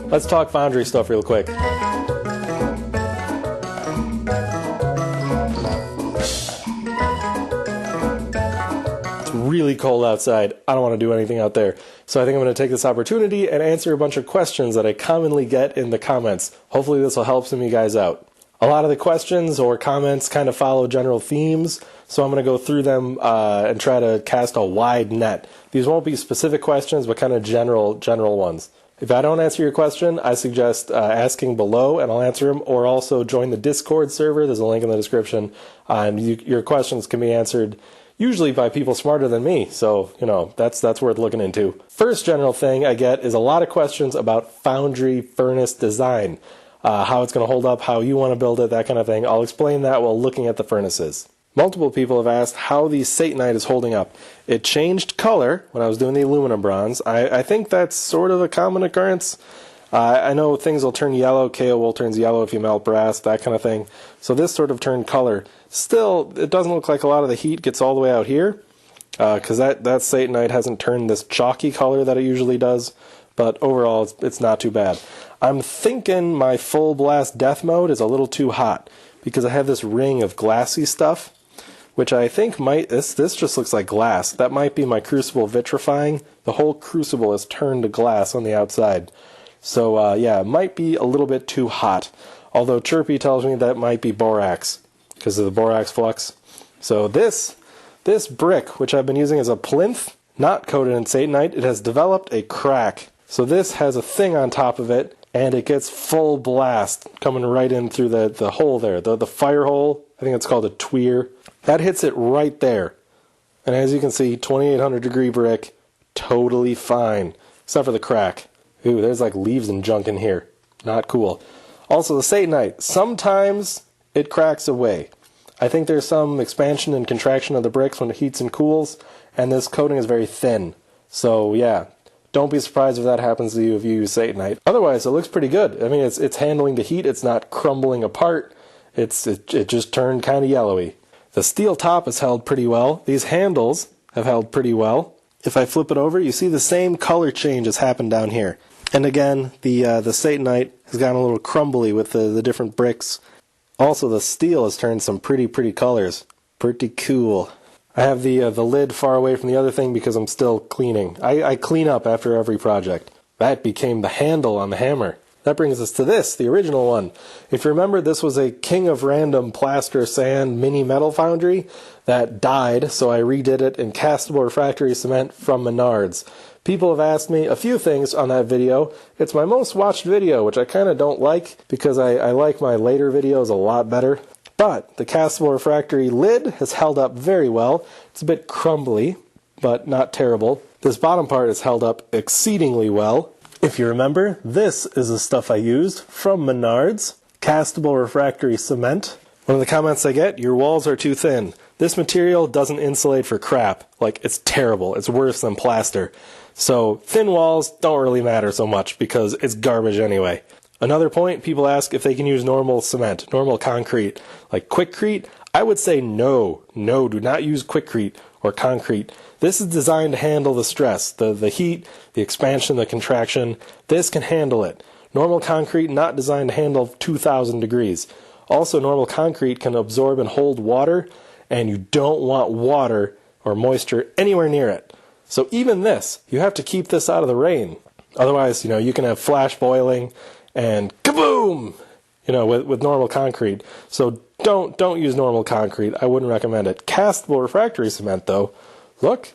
Let's talk Foundry stuff real quick. It's really cold outside. I don't want to do anything out there. So I think I'm going to take this opportunity and answer a bunch of questions that I commonly get in the comments. Hopefully this will help some of you guys out. A lot of the questions or comments kind of follow general themes, so I'm going to go through them and try to cast a wide net. These won't be specific questions, but kind of general ones. If I don't answer your question, I suggest asking below and I'll answer them, or also join the Discord server. There's a link in the description, and your questions can be answered usually by people smarter than me, so that's worth looking into. First general thing I get is a lot of questions about Foundry furnace design. How it's going to hold up, how you want to build it, that kind of thing. I'll explain that while looking at the furnaces. Multiple people have asked how the Satanite is holding up. It changed color when I was doing the aluminum bronze. I think that's sort of a common occurrence. I know things will turn yellow, KO will turns yellow if you melt brass, that kind of thing. So this sort of turned color. Still, it doesn't look like a lot of the heat gets all the way out here, because that Satanite hasn't turned this chalky color that it usually does. But overall, it's not too bad. I'm thinking my full blast death mode is a little too hot because I have this ring of glassy stuff, which I think this just looks like glass. That might be my crucible vitrifying. The whole crucible is turned to glass on the outside. So yeah, it might be a little bit too hot. Although Chirpy tells me that might be borax because of the borax flux. So this brick, which I've been using as a plinth, not coated in Satanite, it has developed a crack. So this has a thing on top of it, and it gets full blast coming right in through the hole there, the fire hole. I think it's called a tweer. That hits it right there. And as you can see, 2800 degree brick, totally fine, except for the crack. Ooh, there's like leaves and junk in here. Not cool. Also the Satanite, sometimes it cracks away. I think there's some expansion and contraction of the bricks when it heats and cools, and this coating is very thin. So yeah. Don't be surprised if that happens to you if you use Satanite. Otherwise, it looks pretty good. I mean, it's handling the heat. It's not crumbling apart. It just turned kind of yellowy. The steel top has held pretty well. These handles have held pretty well. If I flip it over, you see the same color change has happened down here. And again, the Satanite has gotten a little crumbly with the different bricks. Also, the steel has turned some pretty colors. Pretty cool. I have the lid far away from the other thing because I'm still cleaning. I clean up after every project. That became the handle on the hammer. That brings us to this, the original one. If you remember, this was a King of Random plaster sand mini metal foundry that died, so I redid it in castable refractory cement from Menards. People have asked me a few things on that video. It's my most watched video, which I kind of don't like because I like my later videos a lot better. But the castable refractory lid has held up very well. It's a bit crumbly, but not terrible. This bottom part has held up exceedingly well. If you remember, this is the stuff I used from Menards. Castable refractory cement. One of the comments I get, your walls are too thin. This material doesn't insulate for crap. Like, it's terrible. It's worse than plaster. So thin walls don't really matter so much because it's garbage anyway. Another point, people ask if they can use normal cement, normal concrete, like Quikrete. I would say no. No, do not use Quikrete or concrete. This is designed to handle the stress, the heat, the expansion, the contraction. This can handle it. Normal concrete not designed to handle 2,000 degrees. Also, normal concrete can absorb and hold water, and you don't want water or moisture anywhere near it. So even this, you have to keep this out of the rain. Otherwise, you can have flash boiling and kaboom, with normal concrete. So don't use normal concrete. I wouldn't recommend it. Castable refractory cement, though, look,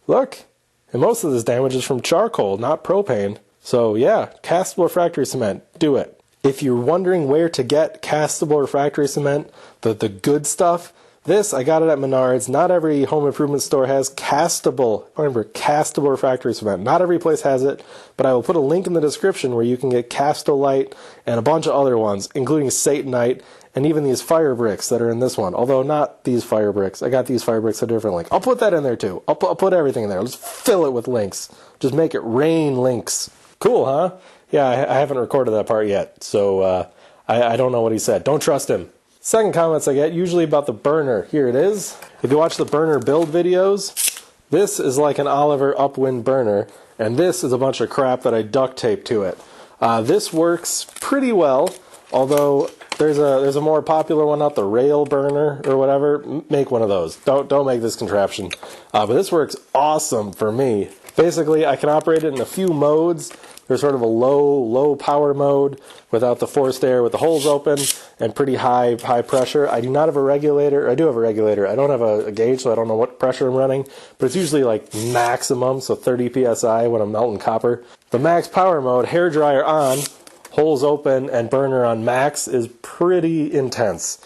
and most of this damage is from charcoal, not propane. So yeah, castable refractory cement, do it. If you're wondering where to get castable refractory cement, the good stuff, this, I got it at Menards. Not every home improvement store has castable refractory cement. Not every place has it, but I will put a link in the description where you can get Castolite and a bunch of other ones, including Satanite and even these fire bricks that are in this one. Although not these fire bricks. I got these fire bricks at a different link. I'll put that in there too. I'll put everything in there. Let's fill it with links. Just make it rain links. Cool, huh? Yeah, I haven't recorded that part yet, so I don't know what he said. Don't trust him. Second comments I get, usually about the burner. Here it is. If you watch the burner build videos, this is like an Oliver upwind burner, and this is a bunch of crap that I duct taped to it. This works pretty well, although there's a more popular one out, the rail burner or whatever. Make one of those. Don't make this contraption. But this works awesome for me. Basically, I can operate it in a few modes. There's sort of a low power mode without the forced air with the holes open and pretty high pressure. I do not have a regulator. I do have a regulator. I don't have a gauge, so I don't know what pressure I'm running, but it's usually like maximum, so 30 psi when I'm melting copper. The max power mode, hair dryer on, holes open, and burner on max is pretty intense.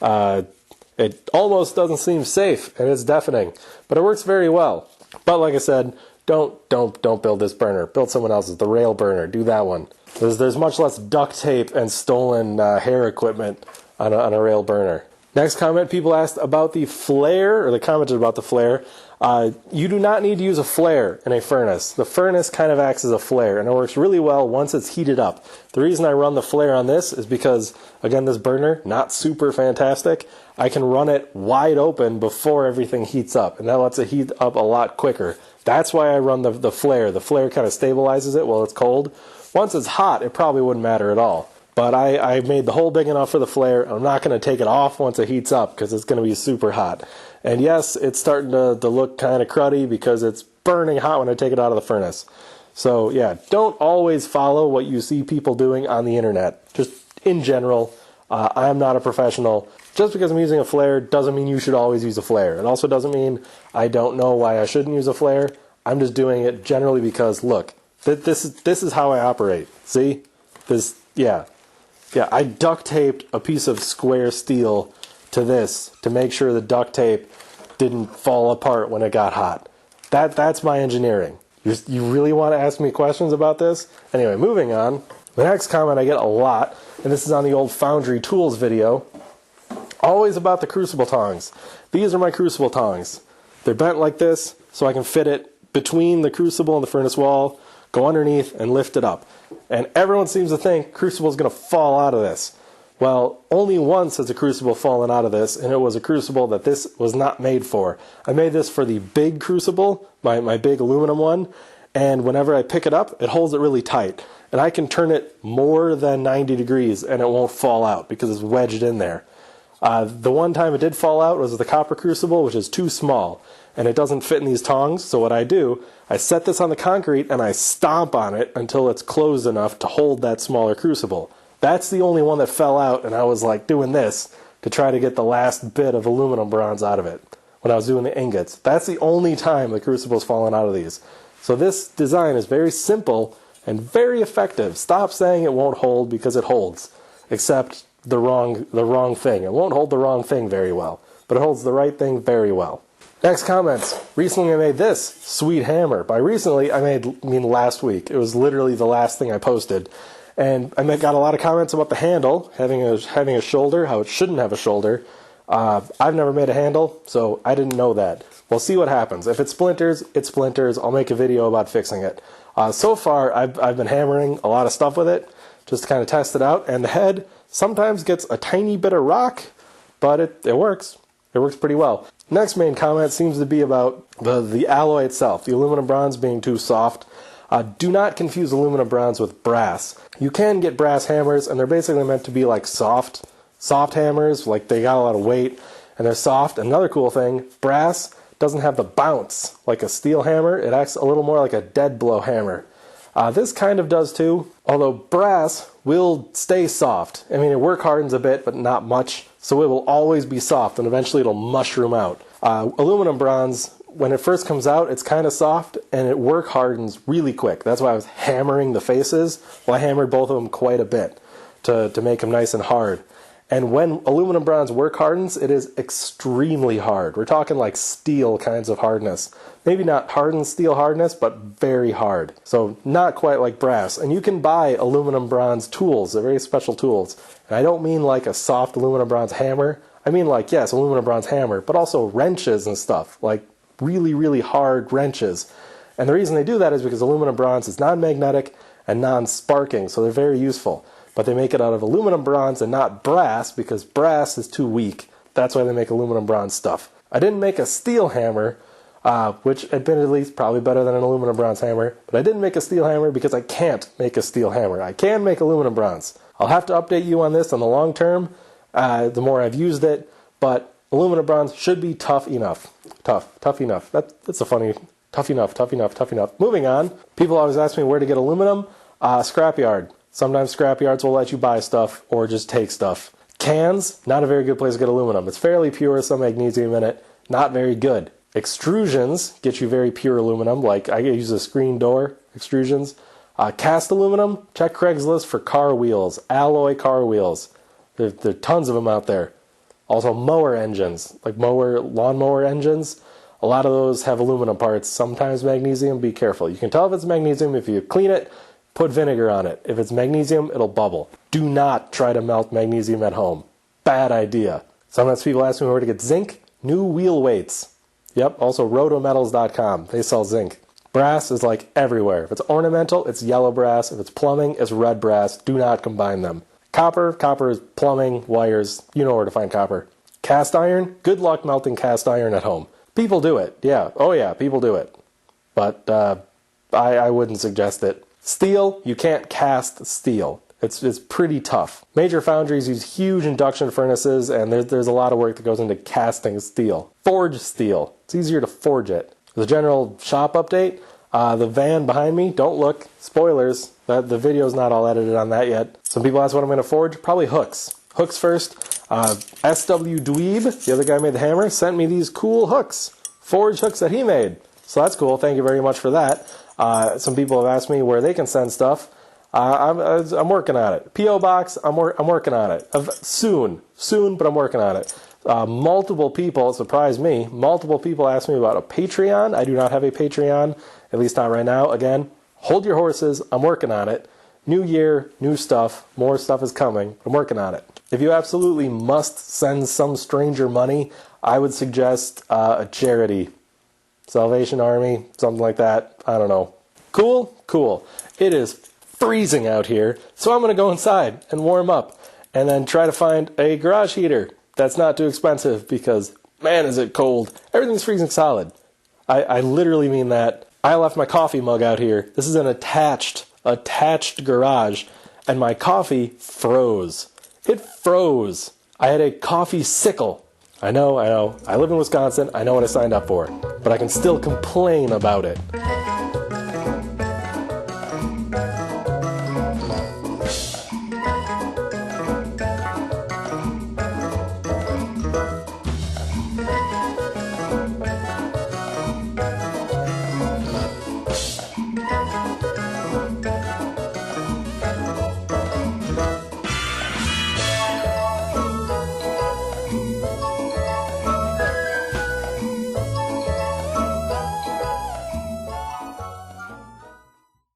It almost doesn't seem safe, and it's deafening, but it works very well. But like I said, don't build this burner. Build someone else's, the rail burner. Do that one. There's much less duct tape and stolen hair equipment on a rail burner. Next comment, people asked about the flare, or they commented about the flare. You do not need to use a flare in a furnace. The furnace kind of acts as a flare, and it works really well once it's heated up. The reason I run the flare on this is because, again, this burner, not super fantastic. I can run it wide open before everything heats up, and that lets it heat up a lot quicker. That's why I run the flare. The flare kind of stabilizes it while it's cold. Once it's hot, it probably wouldn't matter at all. But I made the hole big enough for the flare. I'm not going to take it off once it heats up because it's going to be super hot. And yes, it's starting to look kind of cruddy because it's burning hot when I take it out of the furnace. So yeah, don't always follow what you see people doing on the internet. Just in general, I'm not a professional. Just because I'm using a flare doesn't mean you should always use a flare. It also doesn't mean I don't know why I shouldn't use a flare. I'm just doing it generally because, look, this is how I operate. See? Yeah, I duct taped a piece of square steel to this to make sure the duct tape didn't fall apart when it got hot. That's my engineering. You really want to ask me questions about this? Anyway, moving on. The next comment I get a lot, and this is on the old Foundry Tools video, always about the crucible tongs. These are my crucible tongs. They're bent like this, so I can fit it between the crucible and the furnace wall, go underneath, and lift it up. And everyone seems to think crucible is going to fall out of this. Well, only once has a crucible fallen out of this, and it was a crucible that this was not made for. I made this for the big crucible, my big aluminum one, and whenever I pick it up, it holds it really tight. And I can turn it more than 90 degrees, and it won't fall out because it's wedged in there. The one time it did fall out was the copper crucible, which is too small, and it doesn't fit in these tongs, so what I do, I set this on the concrete and I stomp on it until it's closed enough to hold that smaller crucible. That's the only one that fell out, and I was like doing this to try to get the last bit of aluminum bronze out of it when I was doing the ingots. That's the only time the crucible's fallen out of these. So this design is very simple and very effective. Stop saying it won't hold, because it holds, except the wrong thing. It won't hold the wrong thing very well, but it holds the right thing very well. Next comments. Recently I made this sweet hammer. By recently, I mean last week. It was literally the last thing I posted. And I got a lot of comments about the handle, having a shoulder, how it shouldn't have a shoulder. I've never made a handle, so I didn't know that. We'll see what happens. If it splinters, it splinters. I'll make a video about fixing it. So far, I've been hammering a lot of stuff with it, just to kind of test it out. And the head sometimes gets a tiny bit of rock, but it works. It works pretty well. Next main comment seems to be about the alloy itself, the aluminum bronze being too soft. Do not confuse aluminum bronze with brass. You can get brass hammers, and they're basically meant to be like soft hammers, like they got a lot of weight, and they're soft. Another cool thing, brass doesn't have the bounce like a steel hammer. It acts a little more like a dead blow hammer. This kind of does too, although brass will stay soft. I mean, it work hardens a bit, but not much, so it will always be soft, and eventually it'll mushroom out. Aluminum bronze, when it first comes out, it's kind of soft, and it work hardens really quick. That's why I was hammering the faces. Well, I hammered both of them quite a bit to make them nice and hard. And when aluminum bronze work hardens, it is extremely hard. We're talking like steel kinds of hardness. Maybe not hardened steel hardness, but very hard. So not quite like brass. And you can buy aluminum bronze tools. They're very special tools. And I don't mean like a soft aluminum bronze hammer. I mean like, yes, aluminum bronze hammer, but also wrenches and stuff, like really, really hard wrenches. And the reason they do that is because aluminum bronze is non-magnetic and non-sparking, so they're very useful. But they make it out of aluminum bronze and not brass, because brass is too weak. That's why they make aluminum bronze stuff. I didn't make a steel hammer, which admittedly is probably better than an aluminum bronze hammer, but I didn't make a steel hammer because I can't make a steel hammer. I can make aluminum bronze. I'll have to update you on this on the long term, the more I've used it, but aluminum bronze should be tough enough. Tough enough. That's a funny, tough enough. Moving on, people always ask me where to get aluminum. Scrapyard. Sometimes scrapyards will let you buy stuff or just take stuff. Cans, not a very good place to get aluminum. It's fairly pure, some magnesium in it, not very good. Extrusions get you very pure aluminum, like I use a screen door extrusions. Cast aluminum, check Craigslist for car wheels, alloy car wheels. There are tons of them out there. Also mower engines, like lawnmower engines. A lot of those have aluminum parts, sometimes magnesium. Be careful. You can tell if it's magnesium if you clean it, put vinegar on it. If it's magnesium, it'll bubble. Do not try to melt magnesium at home. Bad idea. Sometimes people ask me where to get zinc. New wheel weights. Yep, also rotometals.com. They sell zinc. Brass is like everywhere. If it's ornamental, it's yellow brass. If it's plumbing, it's red brass. Do not combine them. Copper is plumbing, wires. You know where to find copper. Cast iron, good luck melting cast iron at home. People do it. Yeah, oh yeah, people do it. But I wouldn't suggest it. Steel, you can't cast steel. It's pretty tough. Major foundries use huge induction furnaces, and there's a lot of work that goes into casting steel. Forge steel. It's easier to forge it. The general shop update, the van behind me, don't look. Spoilers, the video's not all edited on that yet. Some people ask what I'm going to forge. Probably hooks. Hooks first. SW Dweeb, the other guy who made the hammer, sent me these cool hooks. Forged hooks that he made. So that's cool. Thank you very much for that. Some people have asked me where they can send stuff. I'm working on it. P.O. Box, I'm working on it. Soon, but I'm working on it. Multiple people, it surprised me, multiple people asked me about a Patreon. I do not have a Patreon, at least not right now. Again, hold your horses. I'm working on it. New year, new stuff. More stuff is coming. I'm working on it. If you absolutely must send some stranger money, I would suggest a charity. Salvation Army, something like that. I don't know. Cool? Cool. It is freezing out here, so I'm going to go inside and warm up and then try to find a garage heater that's not too expensive because, man, is it cold. Everything's freezing solid. I literally mean that. I left my coffee mug out here. This is an attached garage, and my coffee froze. It froze. I had a coffee sickle. I know. I live in Wisconsin. I know what I signed up for. But I can still complain about it.